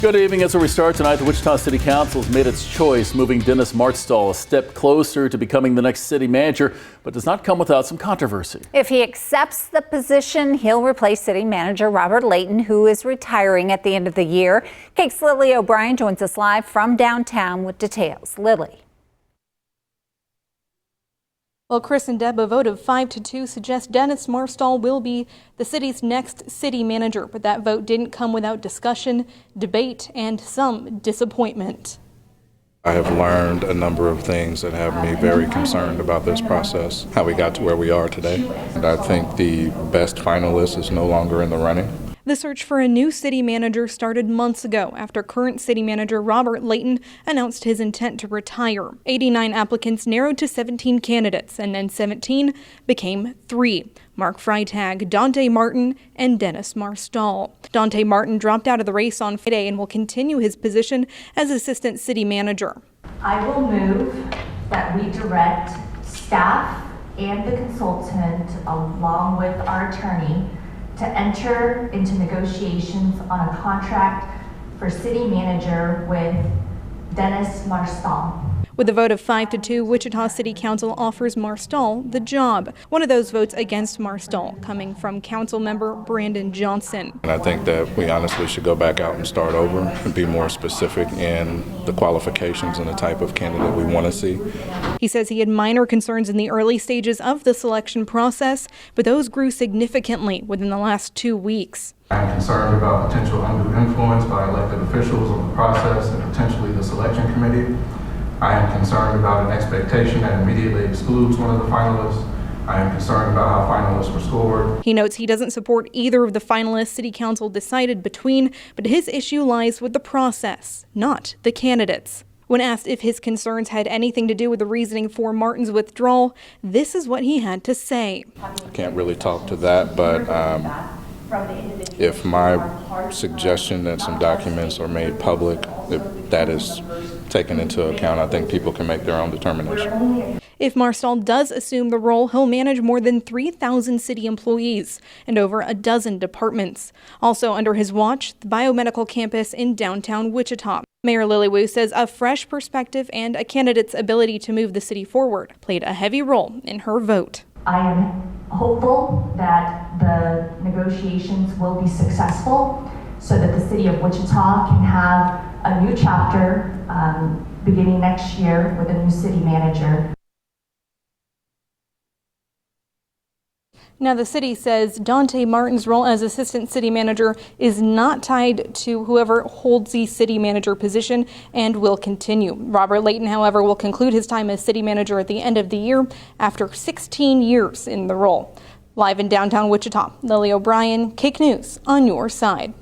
Good evening. As we start tonight, the Wichita City Council has made its choice, moving Dennis Marstall a step closer to becoming the next city manager, but does not come without some controversy. If he accepts the position, he'll replace city manager Robert Layton, who is retiring at the end of the year. KAKE's Lily O'Brien joins us live from downtown with details. Lily. Well, Chris and Deb, a vote of 5-2 suggests Dennis Marstall will be the city's next city manager, but that vote didn't come without discussion, debate, and some disappointment. I have learned a number of things that have me very concerned about this process, how we got to where we are today. And I think the best finalist is no longer in the running. The search for a new city manager started months ago after current city manager Robert Layton announced his intent to retire. 89 applicants narrowed to 17 candidates, and then 17 became 3. Mark Freitag, Dante Martin, and Dennis Marstall. Dante Martin dropped out of the race on Friday and will continue his position as assistant city manager. I will move that we direct staff and the consultant, along with our attorney, to enter into negotiations on a contract for city manager with Dennis Marstall. With a vote of 5-2, Wichita City Council offers Marstall the job. One of those votes against Marstall coming from council member Brandon Johnson. And I think that we honestly should go back out and start over and be more specific in the qualifications and the type of candidate we want to see. He says he had minor concerns in the early stages of the selection process, but those grew significantly within the last 2 weeks. I'm concerned about potential undue influence by elected officials on the process and potentially the selection committee. I am concerned about an expectation that immediately excludes one of the finalists. I am concerned about how finalists were scored. He notes he doesn't support either of the finalists City Council decided between, but his issue lies with the process, not the candidates. When asked if his concerns had anything to do with the reasoning for Martin's withdrawal, this is what he had to say. I can't really talk to that, but if my suggestion that some documents are made public, if that is taken into account, I think people can make their own determination. If Marstall does assume the role, he'll manage more than 3,000 city employees and over a dozen departments. Also under his watch, the biomedical campus in downtown Wichita. Mayor Lily Wu says a fresh perspective and a candidate's ability to move the city forward played a heavy role in her vote. I am hopeful that the negotiations will be successful so that the city of Wichita can have a new chapter beginning next year with a new city manager. Now, the city says Dante Martin's role as assistant city manager is not tied to whoever holds the city manager position and will continue. Robert Layton, however, will conclude his time as city manager at the end of the year after 16 years in the role. Live in downtown Wichita, Lily O'Brien, KAKE News on your side.